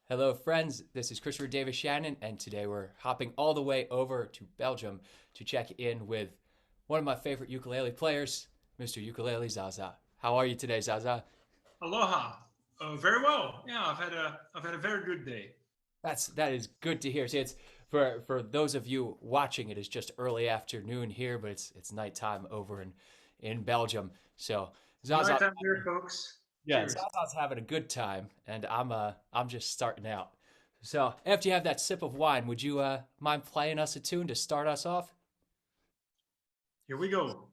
Hello, friends. This is Christopher Davis-Shannon, and today we're hopping all the way over to Belgium to check in with one of my favorite ukulele players, Mr. Ukulelezaza. How are you today, Zaza? Aloha. Very well. Yeah, I've had a very good day. That is good to hear. See, it's for those of you watching, it is just early afternoon here, but it's nighttime over in Belgium. So Zaza, Nighttime here, folks. yeah, Cheers. Zaza's having a good time, and I'm just starting out. So after you have that sip of wine, would you mind playing us a tune to start us off? Here we go.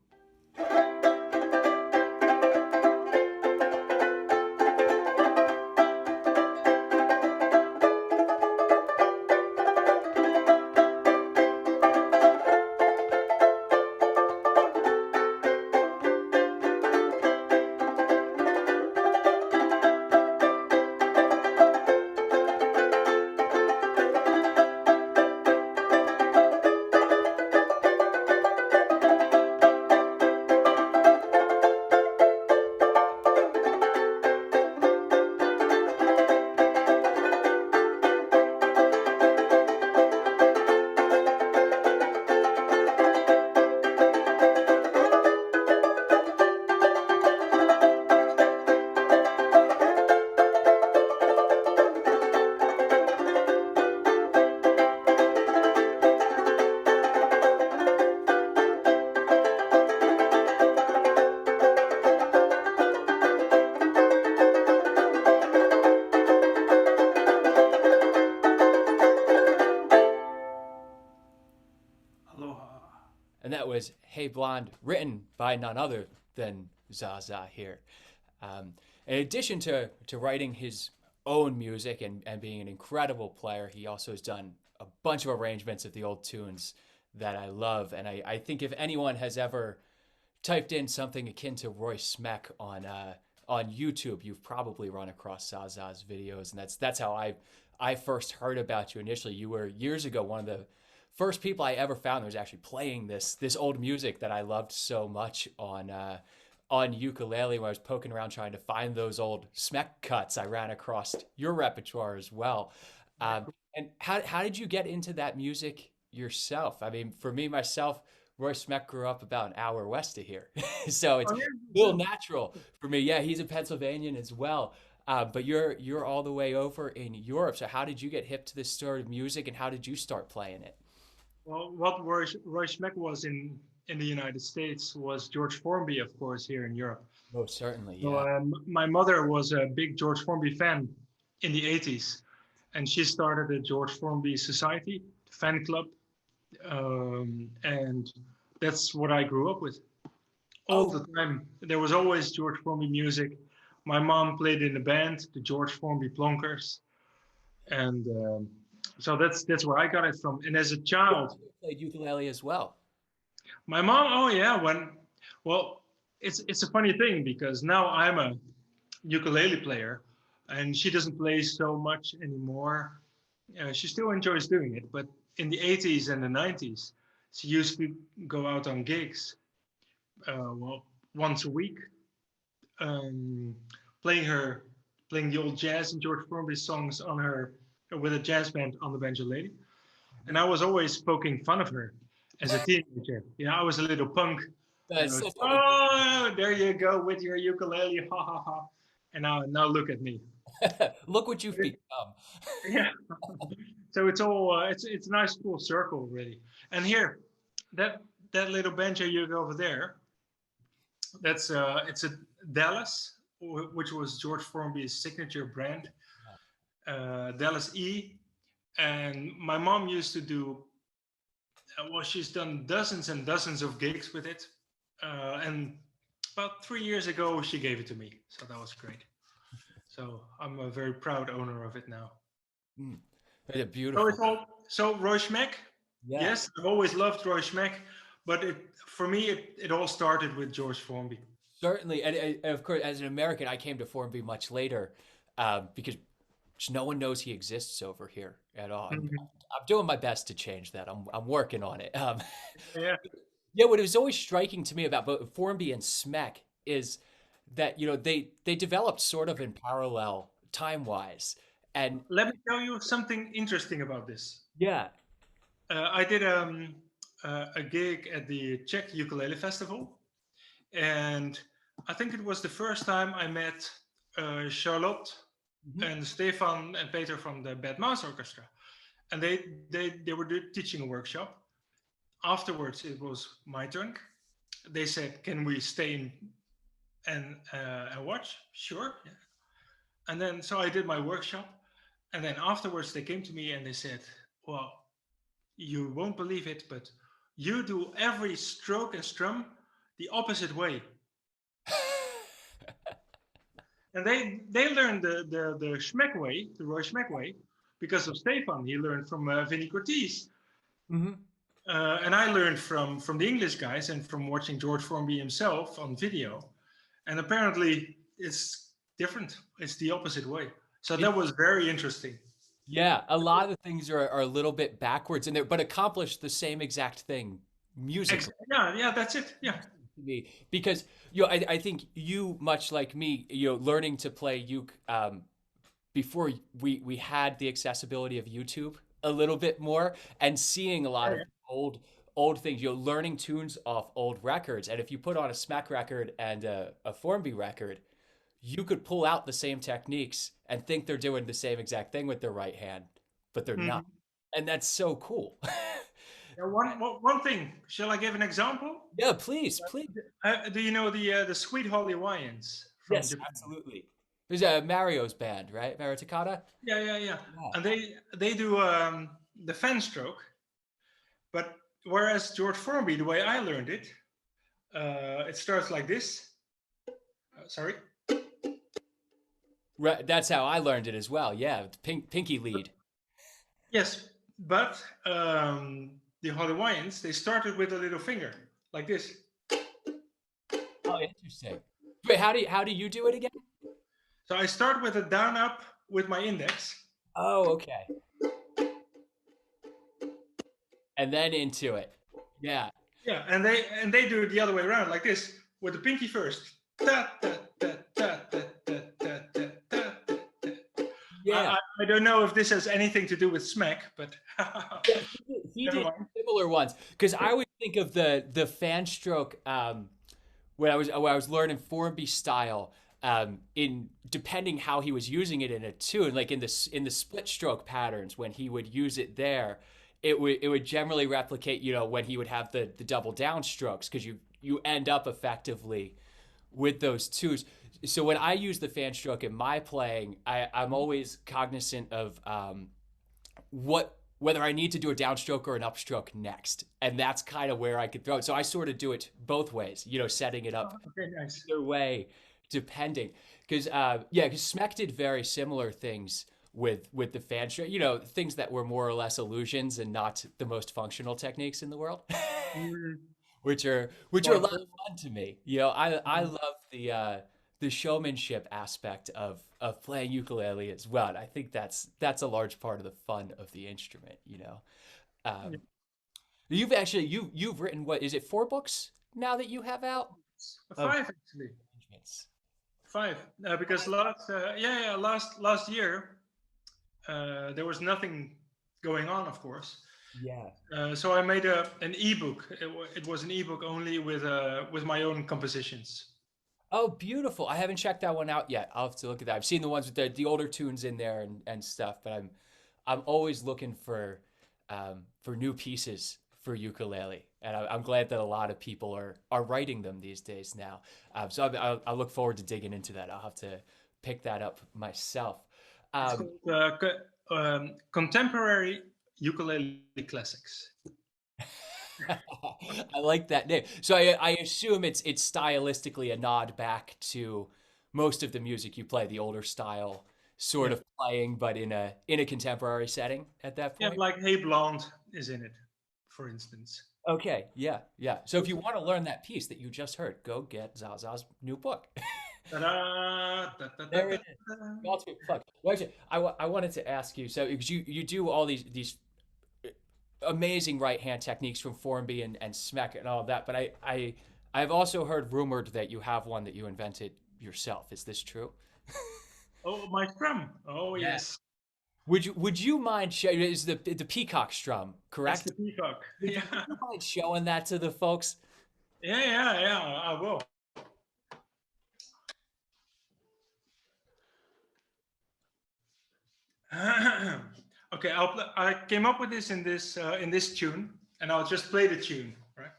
Aloha. And that was Hey Blonde, written by none other than Zaza here. Um, in addition to writing his own music and being an incredible player, he also has done a bunch of arrangements of the old tunes that I love. And I think if anyone has ever typed in something akin to Roy Smeck on YouTube, you've probably run across Zaza's videos, and that's how I first heard about you initially. You were years ago one of the first people I ever found that was actually playing this old music that I loved so much on ukulele. When I was poking around trying to find those old Smeck cuts, I ran across your repertoire as well. Um, and how did you get into that music yourself? I mean, for me myself, Roy Smeck grew up about an hour west of here, so it's Oh, a yeah, me little too. natural for me. Yeah, he's a Pennsylvanian as well, but you're all the way over in Europe. So how did you get hip to this sort of music, and how did you start playing it? Well, what Roy Schmeck was in the United States was George Formby, of course, here in Europe. Most certainly, So yeah. my mother was a big George Formby fan in the 80s, and she started a George Formby Society fan club, and that's what I grew up with. All Oh, the time. There was always George Formby music. My mom played in a band, the George Formby Plonkers, and so that's where I got it from. And as a you child, played ukulele as well. my mom, oh yeah, well, it's a funny thing because now I'm a ukulele player, and she doesn't play so much anymore. She still enjoys doing it, but in the 80s and the 90s, she used to go out on gigs, well, once a week, um, playing her playing the old jazz and George Formby songs on her with a jazz band on the banjo lady. And I was always poking fun of her as a teenager. You know, I was a little punk. You know, So oh, there you go with your ukulele, ha ha ha. And now look at me. look what you've become. Yeah. So it's all it's a nice full circle really. And here, that that little banjo you go over there, that's it's a Dallas, which was George Formby's signature brand, Dallas E. And my mom used to do, well, she's done dozens and dozens of gigs with it. And about 3 years ago, she gave it to me. So that was great. So I'm a very proud owner of it now. Mm, they're So beautiful. it's all, so Roy Schmeck, Yeah. yes, I've always loved Roy Schmeck, but for me, it all started with George Formby. Certainly, and of course, as an American, I came to Formby much later, because just no one knows he exists over here at all. Mhm. I'm doing my best to change that. I'm working on it. Yeah. Yeah, what was always striking to me about both Formby and Smack is that they developed sort of in parallel time wise, And Let me tell you something interesting about this. yeah. I did a gig at the Czech Ukulele Festival, and I think it was the first time I met Charlotte Mhm. and Stefan and Peter from the Bad Mouse Orchestra, and they were teaching a workshop. Afterwards, it was my turn. They said, "Can we stay in and watch?" Sure. Yeah. And then so I did my workshop, and then afterwards they came to me and they said, "Well, you won't believe it, but you do every stroke and strum the opposite way." And they learned the Schmeck way, the Roy Schmeck way, because of Stefan. He learned from Vinnie Cortese. Hmm. And I learned from the English guys and from watching George Formby himself on video. And apparently it's different. It's the opposite way. So It, that was very interesting. yeah, a lot of things are a little bit backwards in there, but accomplish the same exact thing musically. Yeah, yeah, that's it. Yeah. To me because I think you much like me learning to play uke before we had the accessibility of YouTube a little bit more and seeing a lot of old things learning tunes off old records, and if you put on a Smack record and a Formby record, you could pull out the same techniques and think they're doing the same exact thing with their right hand, but they're not, Mhm. and that's so cool. Yeah, one thing. Shall I give an example? Yeah, please. Do you know the Sweet Holly Hawaiians from Yes, Japan? absolutely. There's a Mario's band, right? Mario Takata? Yeah, yeah, yeah. Yeah. And they do the fan stroke, but whereas George Formby, the way I learned it, it starts like this. Sorry. Right, that's how I learned it as well. Yeah, pinky lead. Yes, but the Hawaiians they started with a little finger like this. Oh, interesting. Wait, how do you do it again? So I start with a down up with my index. Oh, okay. And then into it. Yeah. Yeah, and they do it the other way around like this with the pinky first. Da, da, da, da, da, da, da, da, da, da. Yeah. I don't know if this has anything to do with smack, but Yeah, he never did mind. similar ones because I always think of the fan stroke when I was learning Formby style, in depending how he was using it in a tune, like in the split stroke patterns when he would use it there, it would generally replicate when he would have the double down strokes because you end up effectively with those twos. So when I use the fan stroke in my playing, I'm always cognizant of whether I need to do a downstroke or an upstroke next, and that's kind of where I could throw it. So I sort of do it both ways, setting it up Okay, nice. either way, depending. Because Smack did very similar things with the fan stroke, things that were more or less illusions and not the most functional techniques in the world. Mm, which are a well, lot of fun to me. I love the showmanship aspect of playing ukulele as well. And I think that's a large part of the fun of the instrument. yeah, Um, you've written, what is it, 4 books now that you have out of five actually. arrangements? Five, because last year there was nothing going on, of course. Yeah. So I made an ebook. It was an ebook only with my own compositions. Oh, beautiful. I haven't checked that one out yet. I'll have to look at that. I've seen the ones with the older tunes in there and stuff, but I'm always looking for new pieces for ukulele, and I'm glad that a lot of people are writing them these days now. So I look forward to digging into that. I'll have to pick that up myself. It's Um, called Contemporary Ukulele Classics. I like that name. So I assume it's stylistically a nod back to most of the music you play, the older style sort Yeah, of playing, but in a contemporary setting at that yeah, point. like Hey Blonde is in it, for instance. Okay, yeah, yeah. So if you want to learn that piece that you just heard, go get Zaza's new book. Ta-da, da, da, da, There da, it is. da. Ultimate plug. Well, actually, I wanted to ask you, so because you do all these amazing right hand techniques from Formby and Smack and all of that, but I've also heard rumored that you have one that you invented yourself. Is this true? Oh, my strum. Oh, Yeah. yes. Would you mind showing is the peacock strum, That's correct? the peacock. Would Yeah. you mind showing that to the folks? Yeah. I will. Okay, I came up with this in this tune, and I'll just play the tune. Right.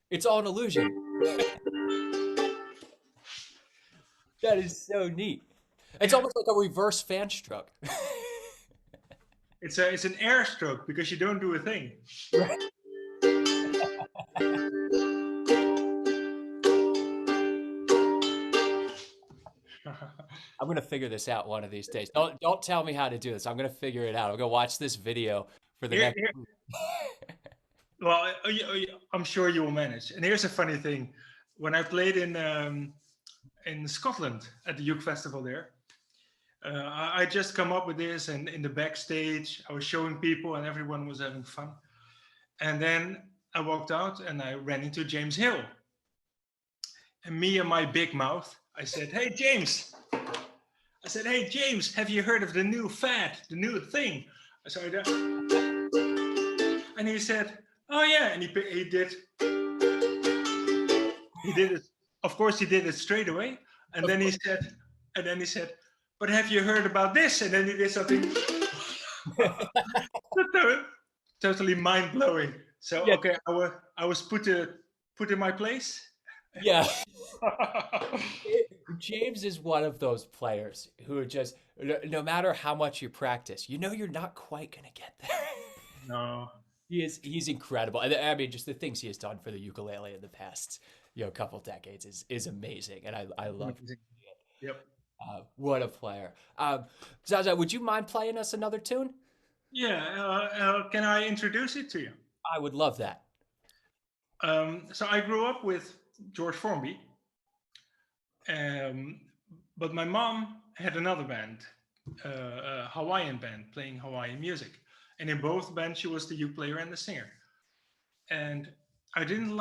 It's all an illusion. That is so neat. It's Yeah. almost like a reverse fan stroke. It's an air stroke because you don't do a thing. Right. I'm gonna figure this out one of these days. Don't tell me how to do this. I'm gonna figure it out. I'm gonna watch this video for the Here, next. here, well, I'm sure you will manage. And here's a funny thing: when I played in Scotland at the Uke Festival there, I just come up with this, and in the backstage, I was showing people, and everyone was having fun. And then I walked out, and I ran into James Hill, and me and my big mouth, I said, "Hey, James." I said, "Hey, James, have you heard of the new fad, the new thing?" I said, and he said, "Oh yeah," and he did it. Of course, he did it straight away. And Of then he course. said, "But have you heard about this?" And then he did something totally mind blowing. So Yeah, okay, I was put in my place. yeah. James is one of those players who are just no matter how much you practice, you know you're not quite gonna get there. No, He's incredible. And I mean, just the things he has done for the ukulele in the past, couple decades is amazing. And I love amazing. Yep. what a player. Zaza, would you mind playing us another tune? Yeah. Can I introduce it to you? I would love that. So I grew up with George Formby, um, but my mom had another band, a Hawaiian band playing Hawaiian music, and in both bands she was the uke player and the singer. And I didn't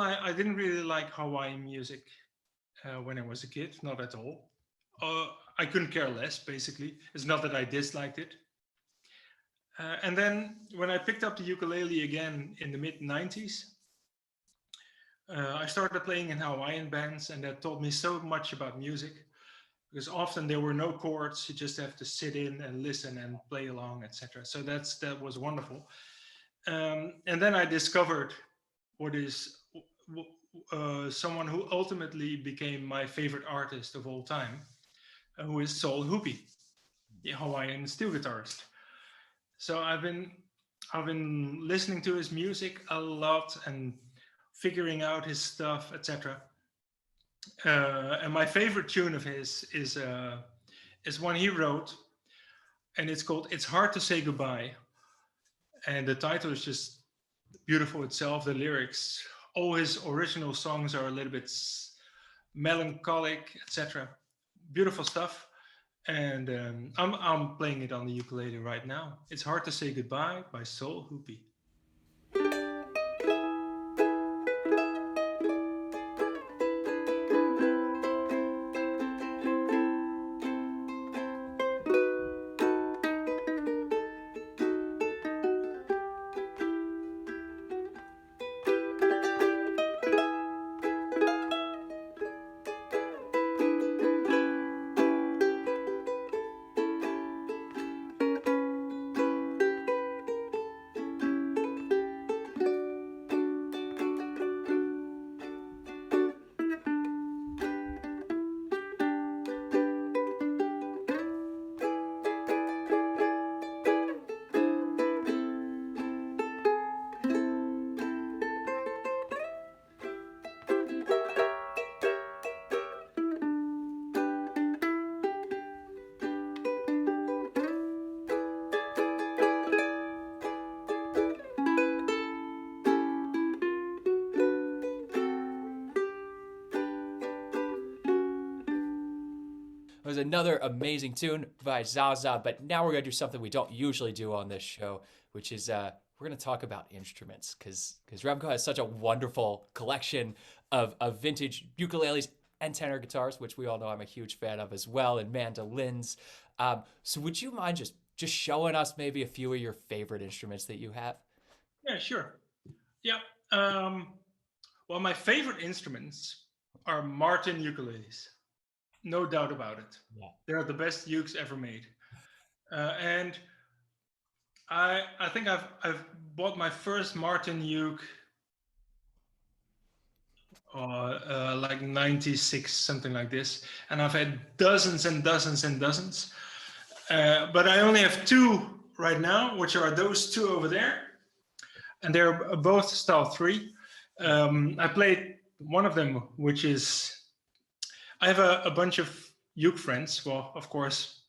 really like Hawaiian music when I was a kid, not at all. I couldn't care less, basically. It's not that I disliked it. And then when I picked up the ukulele again in the mid 90s, I started playing in Hawaiian bands, and that taught me so much about music because often there were no chords. You just have to sit in and listen and play along, etc. So that was wonderful. And then I discovered what is someone who ultimately became my favorite artist of all time, who is Soul Hoopii, the Hawaiian steel guitarist. So I've been listening to his music a lot and figuring out his stuff, etc. And my favorite tune of his is one he wrote, and it's called "It's Hard to Say Goodbye." And the title is just beautiful itself. The lyrics, all his original songs are a little bit melancholic, etc. Beautiful stuff. And I'm playing it on the ukulele right now. It's Hard to Say Goodbye by Soul Hoopii. another amazing tune by Zaza, but now we're going to do something we don't usually do on this show, which is we're going to talk about instruments because Remco has such a wonderful collection of vintage ukuleles and tenor guitars, which we all know I'm a huge fan of as well, and mandolins. So would you mind just showing us maybe a few of your favorite instruments that you have? Yeah, sure. Yeah. Well, my favorite instruments are Martin ukuleles. No doubt about it. Yeah. They're the best ukes ever made. And I think I've bought my first Martin uke like 96, something like this. And I've had dozens and dozens and dozens. But I only have two right now, which are those two over there. And they're both style 3. I played one of them, which is, I have a bunch of uke friends. Well, of course,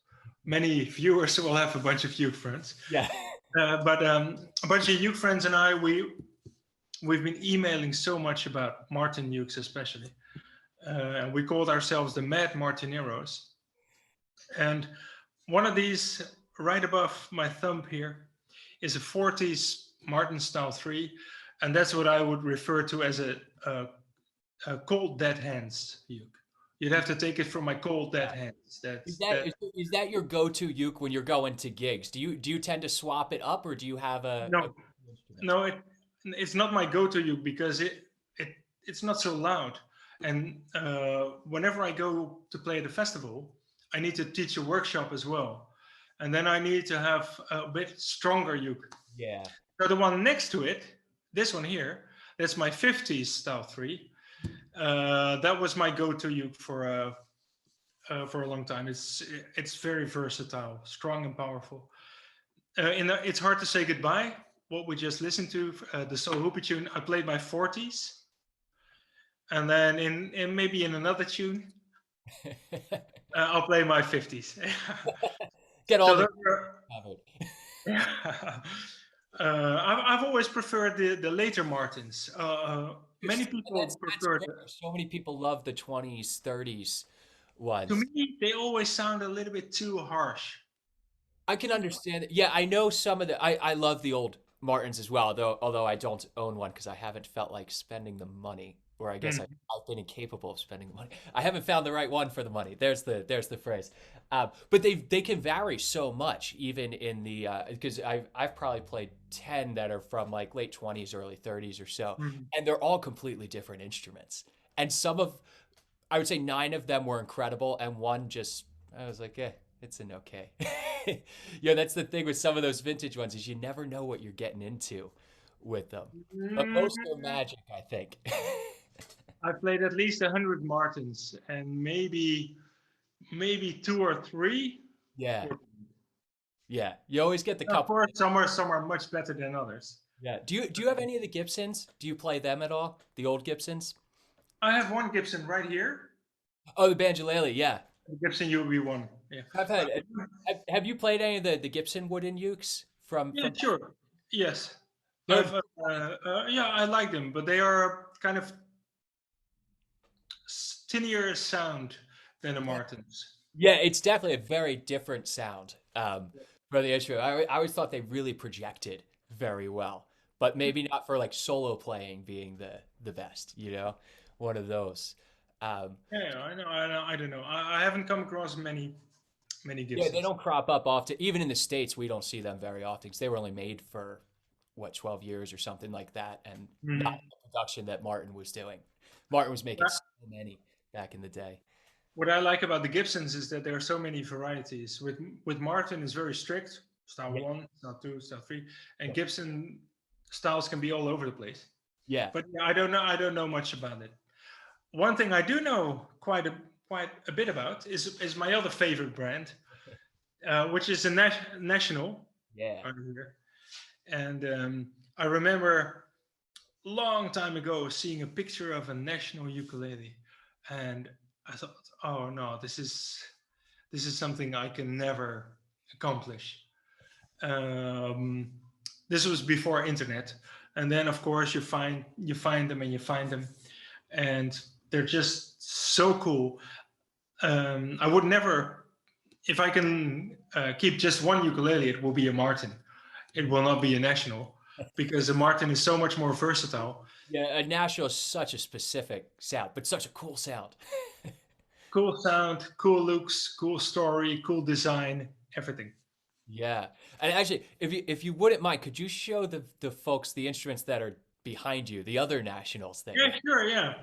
many viewers will have a bunch of uke friends. Yeah. But a bunch of uke friends and I, we've been emailing so much about Martin ukes, especially. And we called ourselves the Mad Martineros. And one of these, right above my thumb here, is a 40s Martin style 3. And that's what I would refer to as a cold dead hands uke. You'd have to take it from my cold dead hands. Is that your go-to uke when you're going to gigs? Do you tend to swap it up, or do you have no, it's not my go-to uke because it's not so loud. And whenever I go to play at a festival, I need to teach a workshop as well, and then I need to have a bit stronger uke. Yeah. So the one next to it, this one here, that's my 50s style 3. That was my go-to uke for a long time. It's very versatile, strong and powerful. It's hard to say goodbye. What we just listened to, the So Hoopii tune, I played my 40s, and then in maybe in another tune, I'll play my 50s. Get all So covered. I've always preferred the later Martins. Many people prefer. So many people love the 20s, 30s ones. To me, they always sound a little bit too harsh. I can understand it. Yeah, I know some of the. I love the old Martins as well, although I don't own one because I haven't felt like spending the money, or I guess I've been incapable of spending the money. I haven't found the right one for the money. There's the phrase. But they can vary so much, even in the because I've probably played 10 that are from like late 20s, early 30s or so, and they're all completely different instruments. And I would say 9 of them were incredible, and one just I was like, it's an okay. Yeah, that's the thing with some of those vintage ones is you never know what you're getting into with them. But most are magic, I think. I've played at least 100 Martins, and maybe 2 or 3. Yeah. Yeah, you always get the Of couple. course, some are much better than others. Yeah. Do you have any of the Gibsons? Do you play them at all? The old Gibsons? I have one Gibson right here. Oh, the banjolele, yeah. The Gibson UB1. Yeah. Have you played any of the Gibson wooden ukes from? Yeah, sure. Yes. They're- Yeah, I like them, but they are kind of tinnier sound than the Martins. Yeah, it's definitely a very different sound for the instrument. I always thought they really projected very well, but maybe not for like solo playing being the best, one of those. Yeah, I know. I don't know. I haven't come across many Gibsons. Yeah, they don't crop up often. Even in the States, we don't see them very often because they were only made for, 12 years or something like that, and not the production that Martin was doing. Martin was making so many back in the day. What I like about the Gibsons is that there are so many varieties. With Martin, it's very strict. Style 1, style 2, style 3. And Gibson styles can be all over the place. Yeah. But I don't know much about it. One thing I do know quite a bit about is my other favorite brand, which is a National. Yeah. And I remember long time ago seeing a picture of a National ukulele, and I thought, oh no, this is something I can never accomplish. This was before internet, and then of course you find them, and they're just so cool. I would never if I can keep just one ukulele, it will be a Martin. It will not be a National, because a Martin is so much more versatile. Yeah, a National is such a specific sound, but such a cool sound. Cool sound, cool looks, cool story, cool design, everything. Yeah, and actually, if you wouldn't mind, could you show the folks the instruments that are behind you, the other Nationals that you Yeah, have? sure, yeah.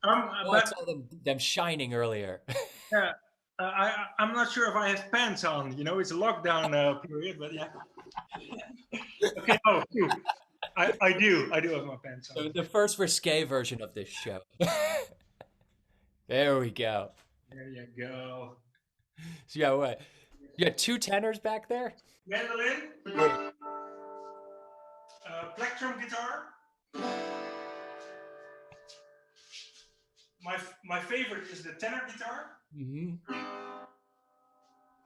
Oh, I But saw them shining earlier. yeah, I'm not sure if I have pants on. You know, it's a lockdown period, but yeah. Okay, oh, phew. I do have my pants on. The first risque version of this show. There we go. There you go. So yeah, what? You got two tenors back there? Mandolin, plectrum guitar. My favorite is the tenor guitar, Hmm.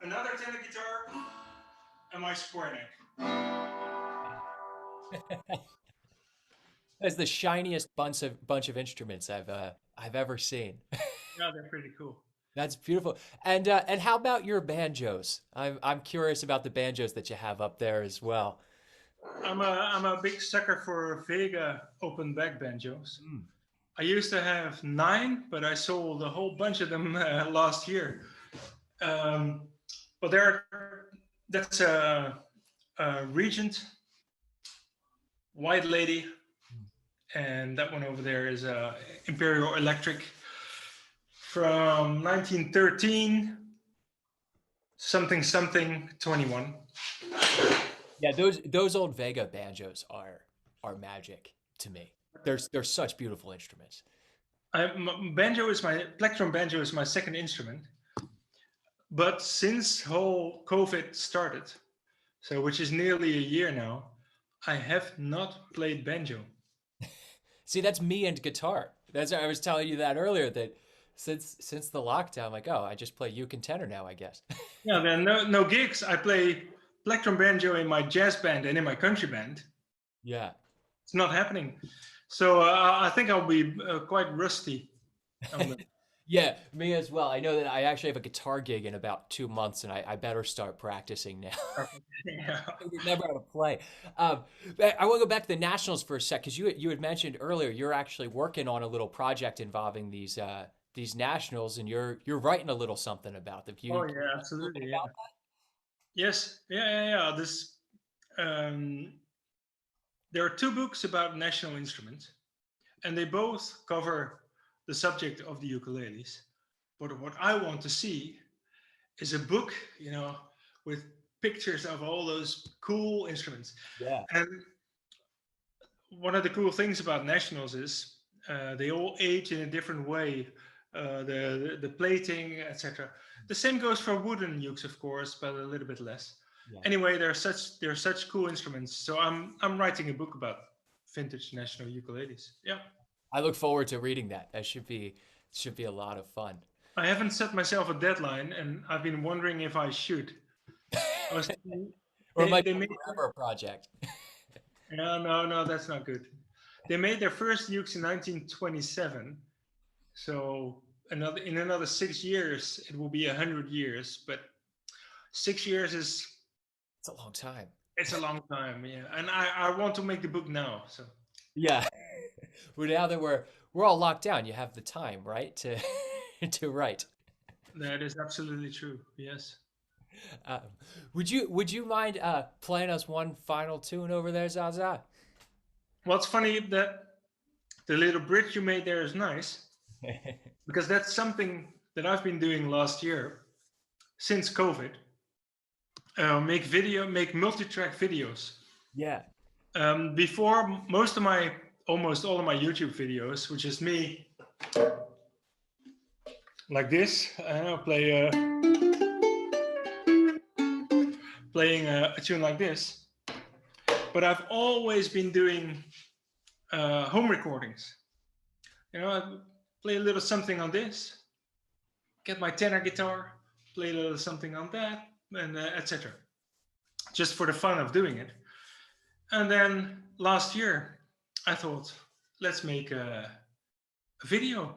another tenor guitar, and my square neck. That's the shiniest bunch of instruments I've ever seen. Yeah, they're pretty cool. That's beautiful. And how about your banjos? I'm curious about the banjos that you have up there as well. I'm a big sucker for Vega open back banjos. Mm. I used to have 9, but I sold a whole bunch of them last year. Um, but that's a Regent, White Lady, and that one over there is a Imperial Electric from 1913 something 21. Yeah, those old Vega banjos are magic to me. They're such beautiful instruments. Plectrum banjo is my second instrument, but since whole COVID started, so which is nearly a year now, I have not played banjo. See, that's me and guitar. That's I was telling you that earlier that since the lockdown, like, oh, I just play uke and tenor now, I guess. Yeah, there are no gigs. I play plectrum banjo in my jazz band and in my country band. Yeah. It's not happening. So I think I'll be quite rusty on the. Yeah, me as well. I know that I actually have a guitar gig in about 2 months, and I better start practicing now. Yeah. I remember how to play. But I want to go back to the Nationals for a sec, because you had mentioned earlier you're actually working on a little project involving these Nationals, and you're writing a little something about them. Can Oh you yeah, tell us a little bit absolutely. Yeah. about Yes. Yeah. This um, there are 2 books about national instruments, and they both cover the subject of the ukuleles. But what I want to see is a book, with pictures of all those cool instruments. that? Yeah. And one of the cool things about nationals is they all age in a different way. The plating, etc. The same goes for wooden ukes, of course, but a little bit less. Yeah. Anyway, they're such cool instruments. So I'm writing a book about vintage national ukuleles. Yeah. I look forward to reading that. That should be a lot of fun. I haven't set myself a deadline, and I've been wondering if I should. I was, Or it might they be a made forever project. no, that's not good. They made their first ukes in 1927, so in another 6 years it will be 100 years. But 6 years is It's a long time. it's a long time, yeah. And I want to make the book now, so Yeah. Well, now that we're all locked down, you have the time, right, to to write. that is absolutely true. Yes. Um, would you mind playing us one final tune over there, Zaza? Well, it's funny that the little bridge you made there is nice, because that's something that I've been doing last year since COVID. Make multi-track videos. Yeah. Before, almost all of my YouTube videos, which is me like this, I'll playing a tune like this. But I've always been doing home recordings. I play a little something on this, get my tenor guitar, play a little something on that, and etc. Just for the fun of doing it. And then last year, I thought, let's make a video.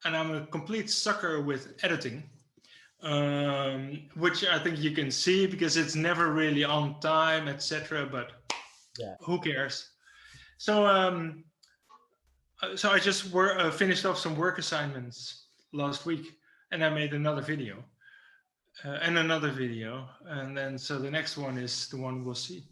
And I'm a complete sucker with editing. which I think you can see because it's never really on time, etc. But Yeah. who cares? So I just finished off some work assignments last week, and I made another video and another video, and then so the next one is the one we'll see.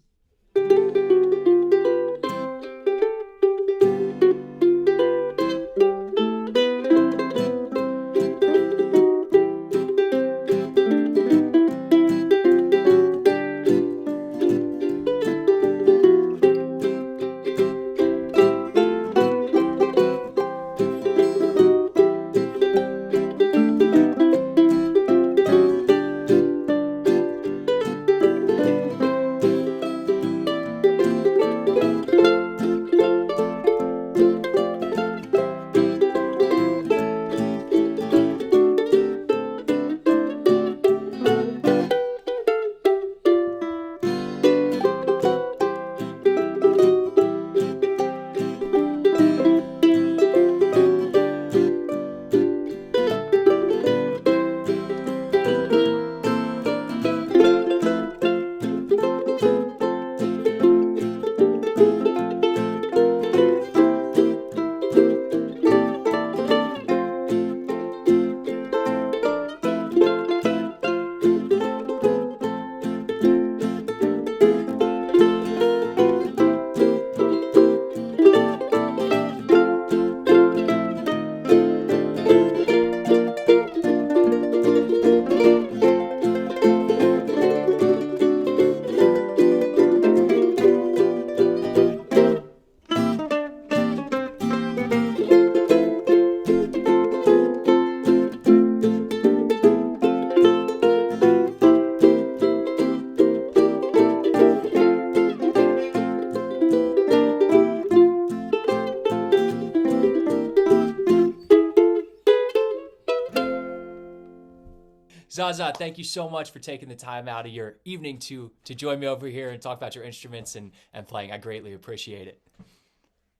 Zaza, thank you so much for taking the time out of your evening to join me over here and talk about your instruments and playing. I greatly appreciate it.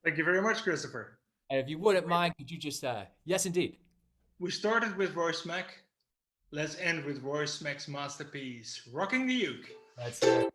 Thank you very much, Christopher. And if you wouldn't mind, could you just, yes, indeed. We started with Roy Smack. Let's end with Roy Smack's masterpiece, Rocking the Uke. That's it.